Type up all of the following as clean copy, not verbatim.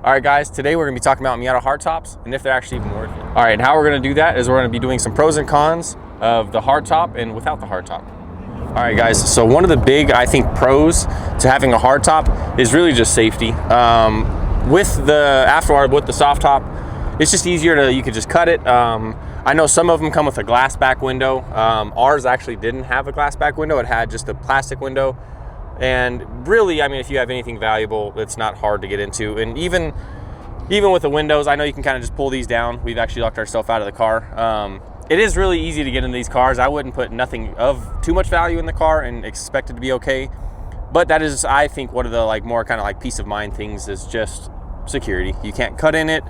All right, guys, today we're gonna be talking about Miata hardtops and if they're actually even worth it. All right, and how we're gonna do that is we're gonna be doing some pros and cons of the hardtop and without the hardtop. All right, guys, so one of the big, I think, pros to having a hardtop is really just safety. With the soft top, it's just easier to, you could just cut it. I know some of them come with a glass back window. Ours actually didn't have a glass back window. It had just a plastic window. And really, I mean, if you have anything valuable, it's not hard to get into. And even with the windows, I know you can kind of just pull these down. We've actually locked ourselves out of the car. It is really easy to get into these cars. I wouldn't put nothing of too much value in the car and expect it to be okay. But that is, I think, one of the more kind of peace of mind things is just security. You can't cut in it.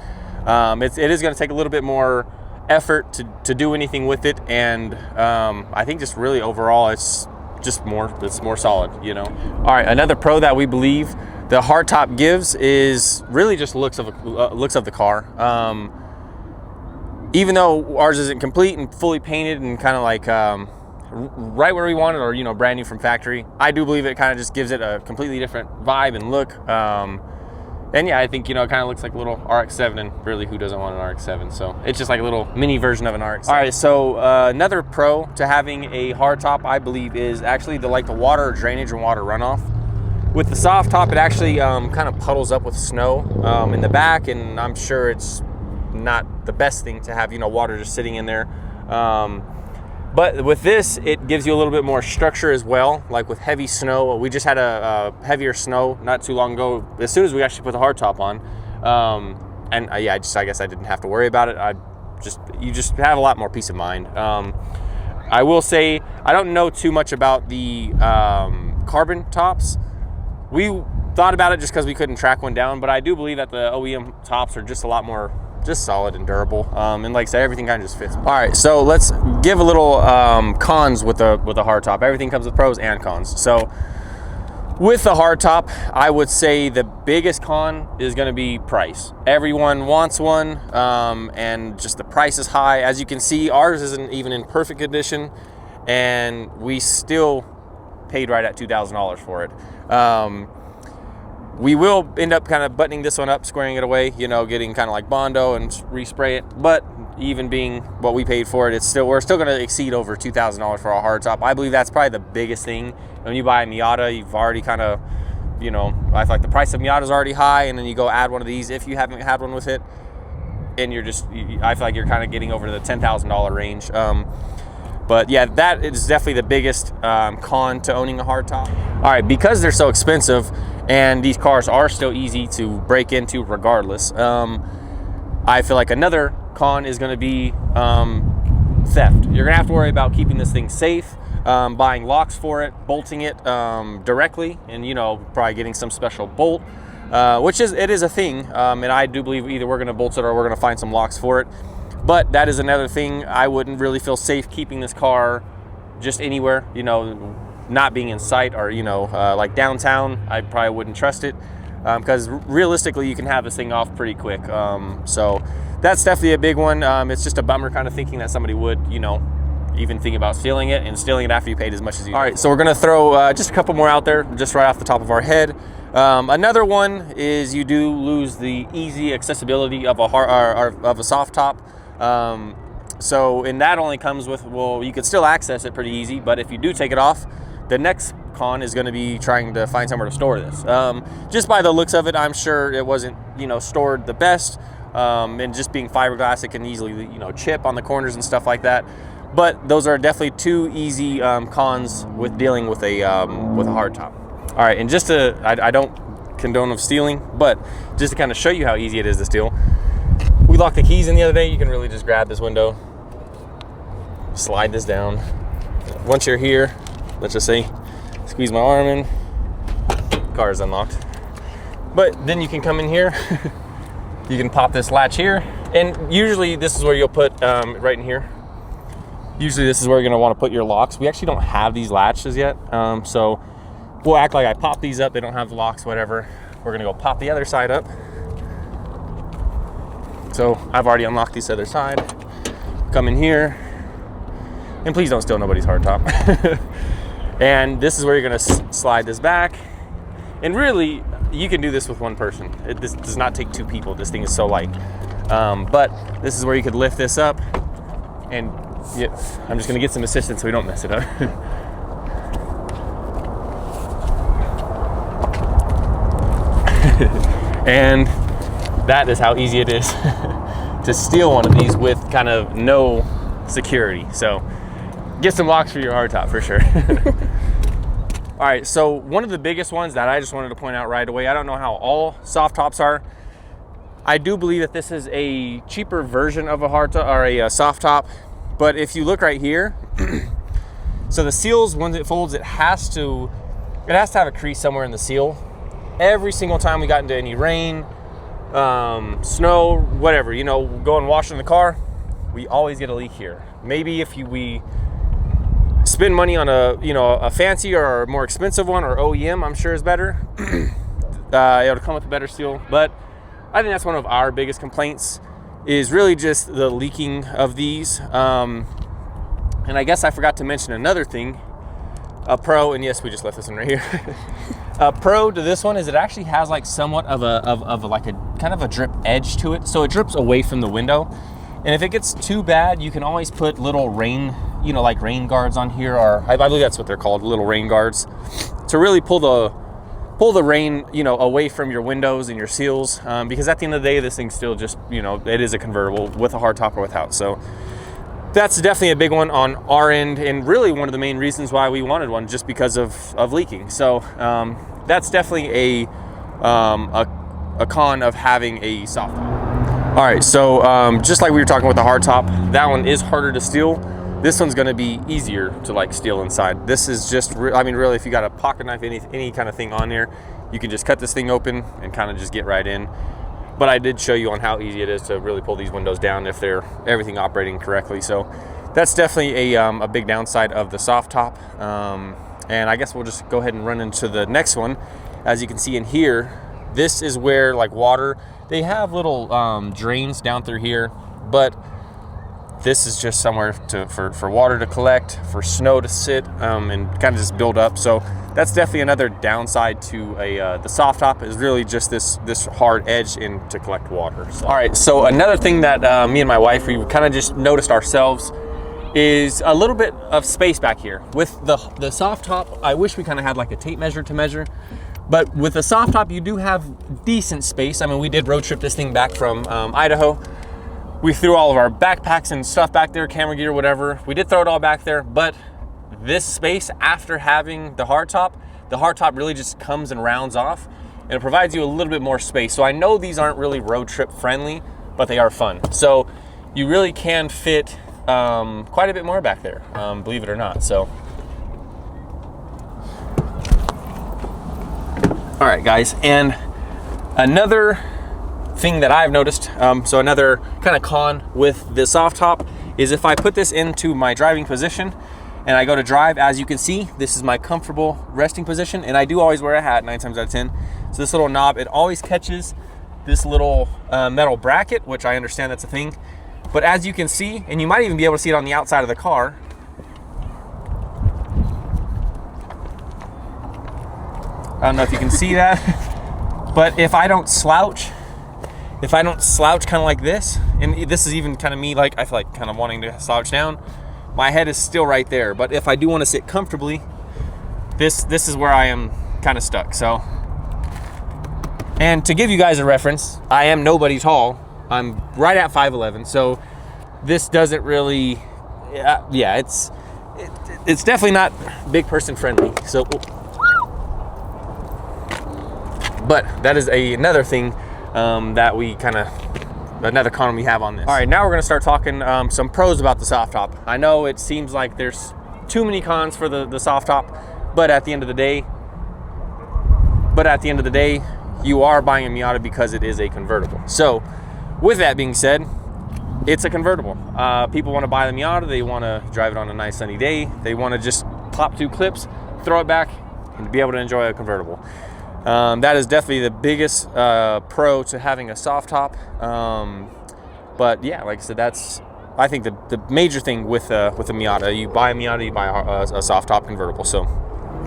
It is going to take a little bit more effort to do anything with it. And I think just really overall, it's more solid, you know. All right, another pro that we believe the hardtop gives is really just looks of the car. Even though ours isn't complete and fully painted and kind of right where we want it, or brand new from factory, I do believe it kind of just gives it a completely different vibe and look. And yeah, I think it kind of looks like a little RX-7, and really, who doesn't want an RX-7? So it's just like a little mini version of an RX-7. All right, so another pro to having a hardtop, I believe, is actually the water drainage and water runoff. With the soft top, it actually kind of puddles up with snow in the back, and I'm sure it's not the best thing to have water just sitting in there. But with this, it gives you a little bit more structure as well. Like with heavy snow, we just had a heavier snow not too long ago, as soon as we actually put the hardtop on. Yeah, I guess I didn't have to worry about it. You just have a lot more peace of mind. I will say, I don't know too much about the carbon tops. We thought about it just because we couldn't track one down, but I do believe that the OEM tops are just a lot more solid and durable, and like I said, everything kind of just fits. All right, so let's give a little cons with the hardtop. Everything comes with pros and cons. So with the hardtop, I would say the biggest con is going to be price. Everyone wants one, and just the price is high. As you can see, ours isn't even in perfect condition, and we still paid right at $2,000 for it. We will end up kind of buttoning this one up, squaring it away, getting kind of like Bondo and respray it. But even being what we paid for it, we're still going to exceed over $2,000 for a hardtop. I believe that's probably the biggest thing. When you buy a Miata, you've already kind of, I feel like the price of Miata is already high, and then you go add one of these if you haven't had one with it, and I feel like you're kind of getting over the $10,000 range. But yeah, that is definitely the biggest con to owning a hardtop. All right, because they're so expensive and these cars are still easy to break into regardless, I feel like another con is going to be theft. You're going to have to worry about keeping this thing safe, buying locks for it, bolting it directly, and probably getting some special bolt, which is a thing. And I do believe either we're going to bolt it or we're going to find some locks for it. But that is another thing. I wouldn't really feel safe keeping this car just anywhere, not being in sight, or, like downtown. I probably wouldn't trust it, because realistically, you can have this thing off pretty quick. So that's definitely a big one. It's just a bummer kind of thinking that somebody would, even think about stealing it after you paid as much as you. All right, so we're going to throw just a couple more out there, just right off the top of our head. Another one is you do lose the easy accessibility of a soft top. And that only comes with, well, you could still access it pretty easy, but if you do take it off, the next con is going to be trying to find somewhere to store this. Just by the looks of it, I'm sure it wasn't, stored the best. And just being fiberglass, it can easily, chip on the corners and stuff like that. But those are definitely two easy cons with dealing with a hardtop. All right, and just I don't condone of stealing, but just to kind of show you how easy it is to steal, we locked the keys in the other day. You can really just grab this window, slide this down. Once you're here, let's just say, squeeze my arm in, car is unlocked. But then you can come in here, you can pop this latch here, and usually this is where you'll put, right in here, usually this is where you're gonna wanna put your locks. We actually don't have these latches yet, so we'll act like I pop these up, they don't have the locks, whatever. We're gonna go pop the other side up. So I've already unlocked this other side. Come in here, and please don't steal nobody's hardtop. And this is where you're gonna slide this back. And really, you can do this with one person. This does not take 2 people. This thing is so light. But this is where you could lift this up, and yeah, I'm just gonna get some assistance so we don't mess it up. And that is how easy it is to steal one of these with kind of no security. So get some locks for your hardtop for sure. All right, so one of the biggest ones that I just wanted to point out right away, I don't know how all soft tops are. I do believe that this is a cheaper version of a hardtop or a soft top, but if you look right here, so the seals, once it folds, it has to have a crease somewhere in the seal. Every single time we got into any rain, snow, whatever, you know, go and wash in the car, we always get a leak here. Maybe if we spend money on a fancy or a more expensive one, or OEM, I'm sure is better. It'll come with a better seal, but I think that's one of our biggest complaints, is really just the leaking of these. And I guess I forgot to mention another thing, a pro, and yes, we just left this one right here. A pro to this one is it actually has like somewhat of like a kind of a drip edge to it, so it drips away from the window. And if it gets too bad, you can always put little rain, you know, like rain guards on here, or I believe that's what they're called, little rain guards, to really pull the rain, you know, away from your windows and your seals. Because at the end of the day, this thing's still just, you know, it is a convertible with a hardtop or without. So that's definitely a big one on our end, and really one of the main reasons why we wanted one, just because of leaking. So that's definitely a con of having a soft top. All right, so just like we were talking with the hardtop, that one is harder to steal. This one's going to be easier to like steal inside. This is just, I mean, really, if you got a pocket knife, any kind of thing on there, you can just cut this thing open and kind of just get right in. But I did show you on how easy it is to really pull these windows down if they're everything operating correctly. So that's definitely a big downside of the soft top. And I guess we'll just go ahead and run into the next one. As you can see in here, this is where like water, they have little drains down through here, but this is just somewhere for water to collect, for snow to sit, and kind of just build up. So that's definitely another downside to the soft top, is really just this hard edge in to collect water. So. All right, so another thing that me and my wife, we kind of just noticed ourselves, is a little bit of space back here. With the soft top, I wish we kind of had like a tape measure to measure, but with the soft top, you do have decent space. I mean, we did road trip this thing back from Idaho. We threw all of our backpacks and stuff back there, camera gear, whatever. We did throw it all back there, but this space, after having the hardtop really just comes and rounds off, and it provides you a little bit more space. So I know these aren't really road trip friendly, but they are fun. So you really can fit quite a bit more back there, believe it or not. So, all right, guys, and another thing that I've noticed, so another kind of con with the soft top, is if I put this into my driving position and I go to drive, as you can see, this is my comfortable resting position, and I do always wear a hat 9 times out of 10. So this little knob, it always catches this little metal bracket, which I understand that's a thing. But as you can see, and you might even be able to see it on the outside of the car, I don't know if you can see that, but if I don't slouch kind of like this, and this is even kind of me, like I feel like kind of wanting to slouch down, my head is still right there. But if I do want to sit comfortably, this is where I am kind of stuck. So, and to give you guys a reference, I am nobody tall. I'm right at 5'11", so this doesn't really, yeah, it's definitely not big person friendly. So, but that is another thing that we another con we have on this. All right, now we're gonna start talking some pros about the soft top. I know it seems like there's too many cons for the soft top, but at the end of the day, you are buying a Miata because it is a convertible. So with that being said, it's a convertible. People want to buy the Miata, they want to drive it on a nice sunny day, they want to just pop 2 clips, throw it back, and be able to enjoy a convertible. That is definitely the biggest pro to having a soft top. But yeah, like I said, that's, I think, the major thing with a Miata. You buy a Miata, you buy a soft top convertible. So,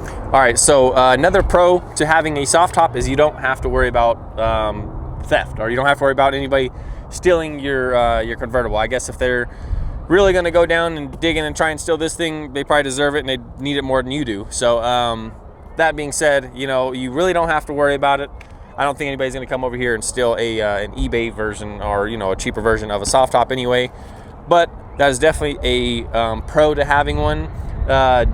All right, so another pro to having a soft top is you don't have to worry about theft, or you don't have to worry about anybody stealing your convertible. I guess if they're really going to go down and dig in and try and steal this thing, they probably deserve it and they need it more than you do. So that being said, you know, you really don't have to worry about it. I don't think anybody's going to come over here and steal an eBay version, or, you know, a cheaper version of a soft top anyway. But that is definitely a pro to having one.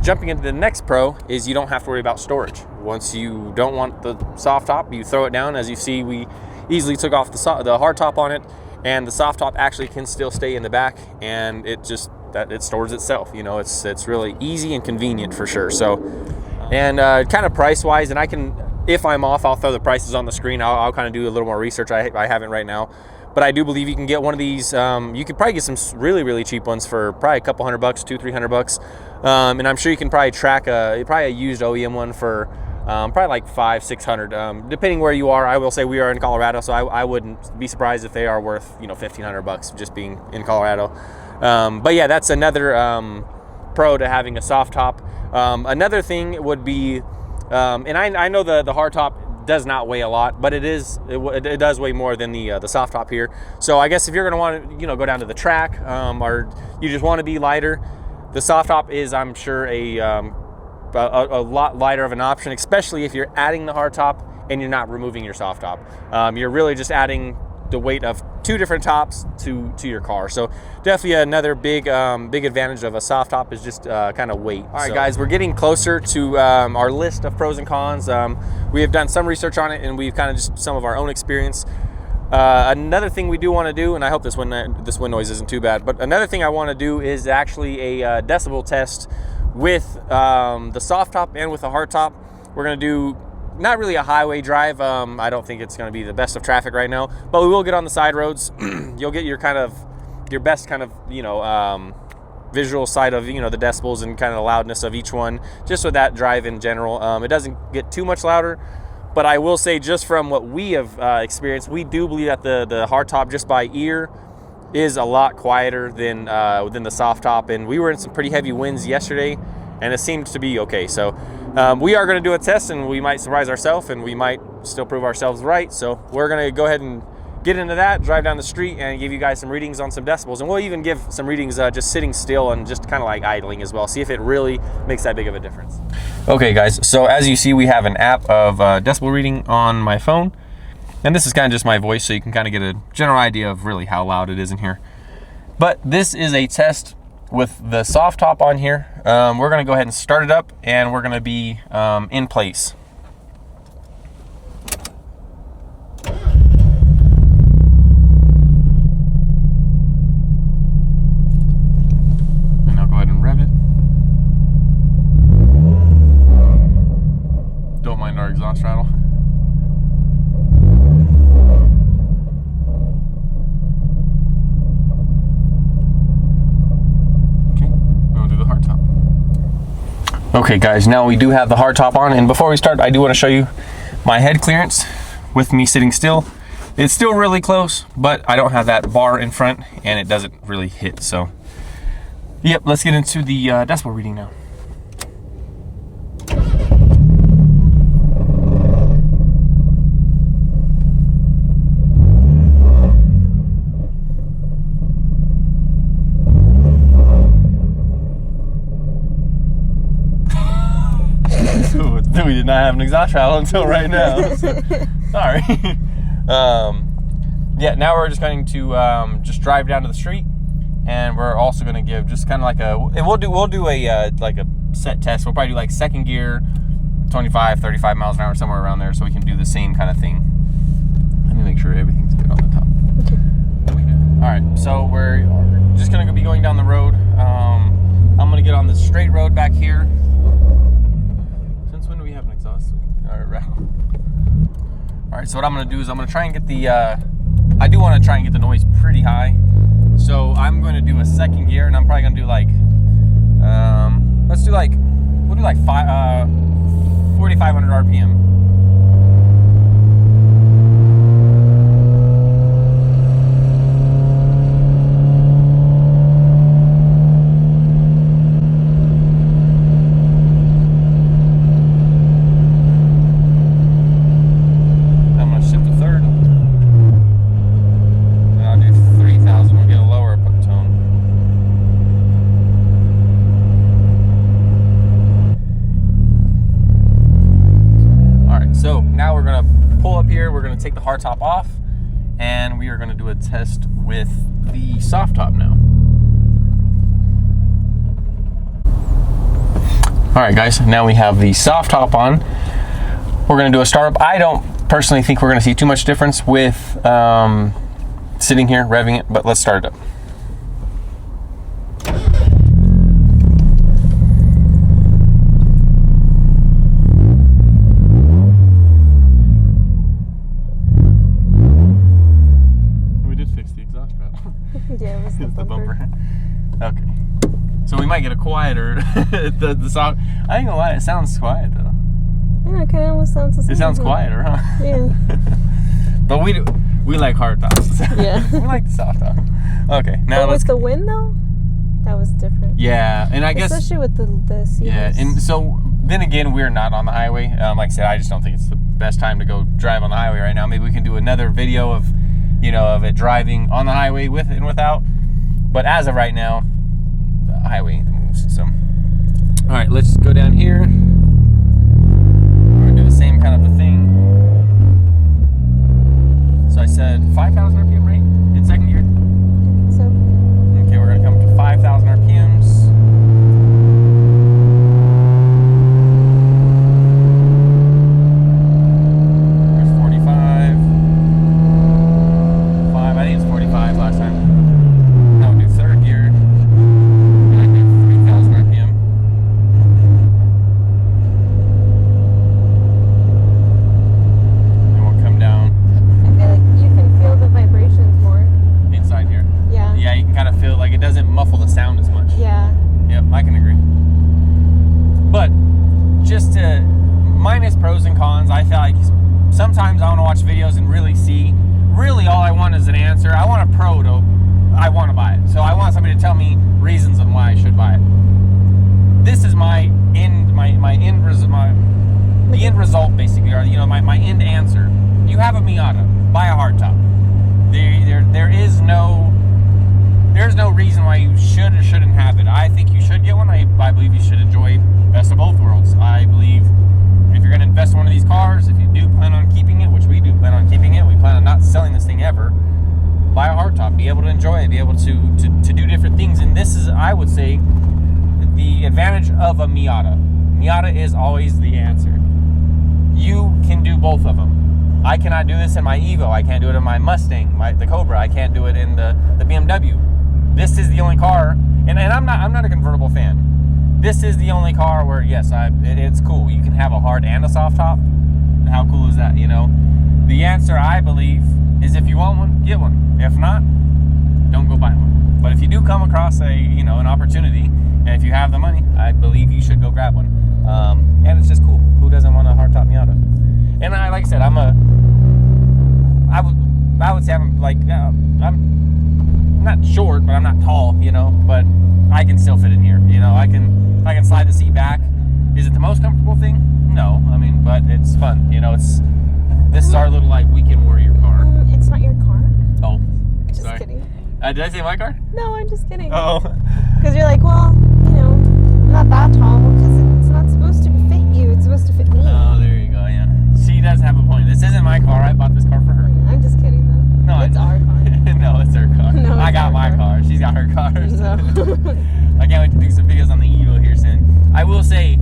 Jumping into the next pro is you don't have to worry about storage. Once you don't want the soft top, you throw it down. As you see, we easily took off the hard top on it, and the soft top actually can still stay in the back, and it stores itself. You know, it's really easy and convenient for sure. So, and kind of price wise, and I can, if I'm off, I'll throw the prices on the screen. I'll kind of do a little more research. I haven't right now, but I do believe you can get one of these. You could probably get some really, really cheap ones for probably a couple $100, $200-300. And I'm sure you can probably track probably a used OEM one for probably like $500-600, depending where you are. I will say we are in Colorado, so I wouldn't be surprised if they are worth, you know, $1,500 just being in Colorado. But yeah, that's another pro to having a soft top. Another thing would be, and I know the hard top does not weigh a lot, but it does weigh more than the soft top here. So I guess if you're going to want to, you know, go down to the track, or you just want to be lighter, the soft top is, I'm sure, a lot lighter of an option, especially if you're adding the hard top and you're not removing your soft top. You're really just adding the weight of two different tops to your car. So definitely another big advantage of a soft top is just kind of weight. All right, guys, we're getting closer to our list of pros and cons. We have done some research on it, and we've kind of just some of our own experience. Another thing we do want to do, and I hope this wind noise isn't too bad, but another thing I want to do is actually a decibel test with the soft top and with the hard top. We're going to do not really a highway drive. I don't think it's going to be the best of traffic right now, but we will get on the side roads. You'll get your best kind of, you know, visual side of, you know, the decibels and kind of the loudness of each one, just with that drive in general. It doesn't get too much louder. But I will say, just from what we have experienced, we do believe that the hard top, just by ear, is a lot quieter than the soft top. And we were in some pretty heavy winds yesterday, and it seemed to be okay. So we are going to do a test, and we might surprise ourselves, and we might still prove ourselves right. So we're going to go ahead and get into that, drive down the street, and give you guys some readings on some decibels. And we'll even give some readings just sitting still and just kind of like idling as well. See if it really makes that big of a difference. Okay, guys, so as you see, we have an app of decibel reading on my phone. And this is kind of just my voice, so you can kind of get a general idea of really how loud it is in here. But this is a test with the soft top on here. We're going to go ahead and start it up, and we're going to be in place. Exhaust rattle. Okay, we'll do the hard top. Okay, guys, now we do have the hard top on, and before we start, I do want to show you my head clearance with me sitting still. It's still really close, but I don't have that bar in front, and it doesn't really hit. So, yep, let's get into the decibel reading now. We did not have an exhaust rattle until right now. So, sorry. Yeah, now we're just going to just drive down to the street, and we're also going to give just kind of like and we'll do a like a set test. We'll probably do like second gear, 25, 35 miles an hour, somewhere around there, so we can do the same kind of thing. Let me make sure everything's good on the top. Okay. All right, so we're just going to be going down the road. I'm going to get on the straight road back here. When do we have an exhaust rattle? All right, so what I'm going to do is I'm going to try and get the I do want to try and get the noise pretty high, so I'm going to do a second gear, and I'm probably going to do like we'll do like 4,500 RPM. hardtop off, and we are going to do a test with the soft top now. All right, guys, now we have the soft top on. We're going to do a startup. I don't personally think we're going to see too much difference with sitting here revving it, but let's start it up. We did fix the exhaust valve. Yeah, it was the bumper. Okay. So we might get a quieter the soft. I ain't gonna lie, it sounds quiet though. Yeah, it kind of almost sounds the same. It sounds quieter, huh? Yeah. But we like hard tops. Yeah. We like the soft top. Okay, now but with the wind though, that was different. Yeah, and I guess especially with the seals. Yeah, and so then again, we're not on the highway. Like I said, I just don't think it's the best time to go drive on the highway right now. Maybe we can do another video of, of it driving on the highway with and without. But as of right now, the highway ain't the moves. So, all right, let's go down here. We're gonna do the same kind of a thing. So I said 5,000 RPM, right? In second gear? So. Okay, we're gonna come to 5,000 RPMs. There's 45. 5, I think it's 45 last time. Now we'll do third gear. And I do 3,000 RPM. And we'll come down. I feel like you can feel the vibrations more. Inside here. Yeah. Yeah, you can kind of feel like it doesn't muffle the sound as much. Yeah. Yep, I can agree. But just to minus pros and cons, I feel like sometimes I want to watch videos and really see. Really, all I want is an answer. I want a pro to. I want to buy it, so I want somebody to tell me reasons on why I should buy it. This is my end result basically, or my end answer. You have a Miata, buy a hardtop. There's no reason why you should or shouldn't have it. I think you should get one. I believe you should enjoy best of both worlds. I believe if you're going to invest in one of these cars, if you do plan on keeping it, which we do plan on keeping it, we plan on not selling this thing ever, buy a hardtop, be able to enjoy it, be able to do different things. And this is, I would say, the advantage of a Miata. Miata is always the answer. You can do both of them. I cannot do this in my Evo. I can't do it in my Mustang, the Cobra. I can't do it in the BMW. This is the only car, and I'm not a convertible fan. This is the only car where, yes, it's cool. You can have a hard and a soft top. How cool is that, The answer, I believe, is if you want one, get one. If not, don't go buy one. But if you do come across an opportunity, and if you have the money, I believe you should go grab one. And it's just cool. Who doesn't want a hardtop Miata? And like I said, I would say I'm not short, but I'm not tall, but I can still fit in here. I can slide the seat back. Is it the most comfortable thing? No, but it's fun. This is our little weekend warrior car. It's not your car. Oh, Just sorry. kidding. Did I say my car? No, I'm just kidding. Oh. Because you're like, well, not that tall, because it's not supposed to fit you. It's supposed to fit me. Oh, there you go. Yeah. She does have a point. This isn't my car. I bought this car for her. I'm just kidding, though. No, it's our car. No, it's her car. No, I got my car. She's got her car. No. I can't wait to do some videos on the Evo here soon. I will say,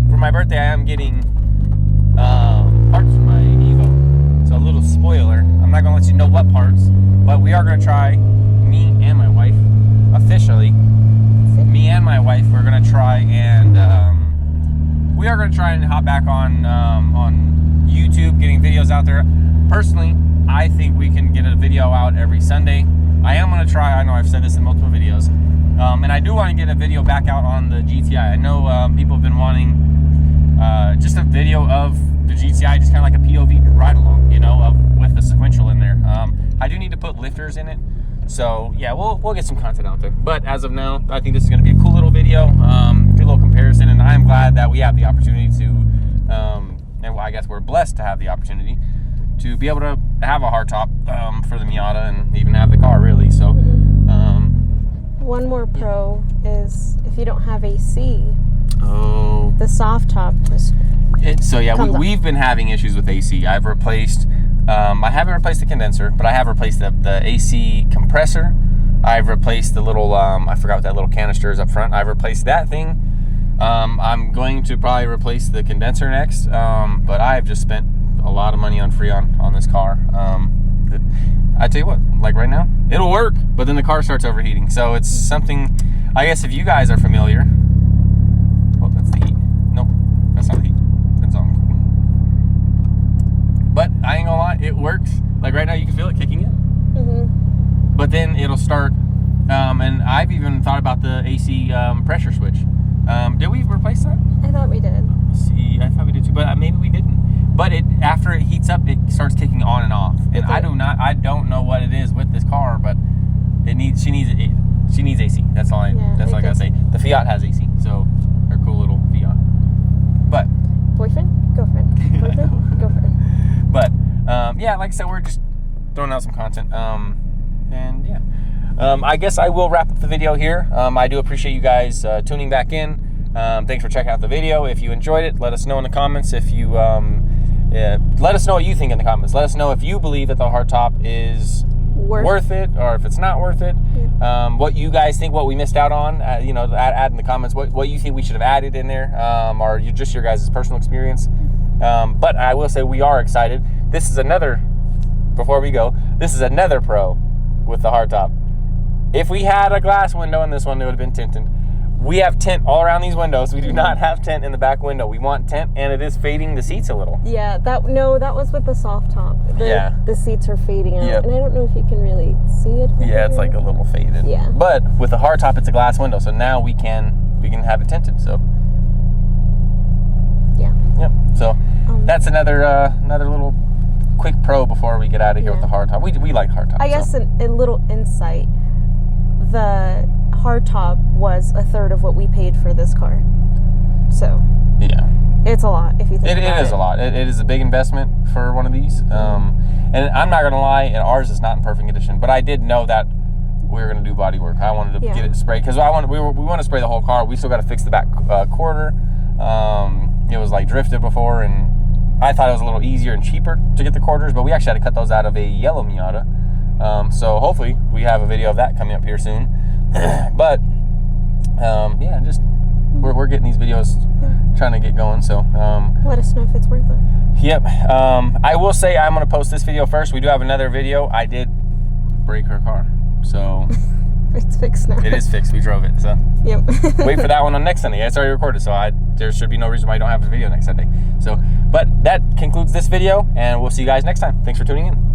for my birthday, I am getting parts for my Evo. So a little spoiler. I'm not going to let you know what parts, but we are going to try, me and my wife, officially, me and my wife, we're going to try and hop back on YouTube, getting videos out there. Personally, I think we can get a video out every Sunday. I am going to try. I know I've said this in multiple videos. And I do want to get a video back out on the GTI. I know people have been wanting just a video of the GTI, just kind of like a POV ride along, with the sequential in there. I do need to put lifters in it. So, yeah, we'll get some content out there. But as of now, I think this is going to be a cool little video, good little comparison. And I am glad that we have the opportunity to, and I guess we're blessed to have the opportunity to be able to have a hardtop for the Miata and even have the car, really. So, one more pro is if you don't have AC, the soft top so yeah, we've been having issues with AC. I've replaced I haven't replaced the condenser, but I have replaced the AC compressor. I've replaced the little, I forgot what that little canister is up front. I've replaced that thing. I'm going to probably replace the condenser next, but I've just spent a lot of money on Freon on this car. I tell you what, like right now, it'll work, but then the car starts overheating. So it's something, I guess if you guys are familiar, well, that's the heat. Nope, that's not the heat. That's on. But I ain't gonna lie, it works. Like right now, you can feel it kicking in. Mm-hmm. But then it'll start, and I've even thought about the AC pressure switch. Did we replace that? I thought we did. See, I thought we did too, but maybe we didn't. But after it heats up, it starts kicking on and off. And I don't know what it is with this car, but she needs AC. That's all I gotta say. The Fiat has AC, so her cool little Fiat. But boyfriend, girlfriend, boyfriend, girlfriend. But yeah, like I said, we're just throwing out some content. And yeah, I guess I will wrap up the video here. I do appreciate you guys tuning back in. Thanks for checking out the video. If you enjoyed it, let us know in the comments. If you let us know what you think in the comments. Let us know if you believe that the hardtop is worth it, or if it's not worth it. Yep. What you guys think, what we missed out on. Add in the comments what you think we should have added in there, or just your guys' personal experience. But I will say we are excited. This is another. Before we go, this is another pro with the hardtop. If we had a glass window in this one, it would have been tinted. We have tint all around these windows. We do not have tint in the back window. We want tint, and it is fading the seats a little. Yeah, that was with the soft top. The seats are fading out, yep. And I don't know if you can really see it. Yeah, it's like a little faded. Yeah. But with the hardtop, it's a glass window, so now we can have it tinted. So. Yeah. Yep. So that's another little quick pro before we get out of here with the hardtop. We like hardtop. I guess a little insight. The hardtop was a third of what we paid for this car. So yeah, it's a lot if you think about it. It is a lot. It is a big investment for one of these. And I'm not gonna lie, and ours is not in perfect condition, but I did know that we were gonna do body work. I wanted to get it sprayed because we want to spray the whole car. We still got to fix the back quarter. It was like drifted before, and I thought it was a little easier and cheaper to get the quarters, but we actually had to cut those out of a yellow Miata. So hopefully we have a video of that coming up here soon. But yeah, just we're getting these videos trying to get going. So let us know if it's worth it. Yep. I will say I'm gonna post this video first. We do have another video. I did break her car, so it's fixed now. It is fixed. We drove it. So yep. Wait for that one on next Sunday. It's already recorded, so there should be no reason why I don't have a video next Sunday. So, but that concludes this video, and we'll see you guys next time. Thanks for tuning in.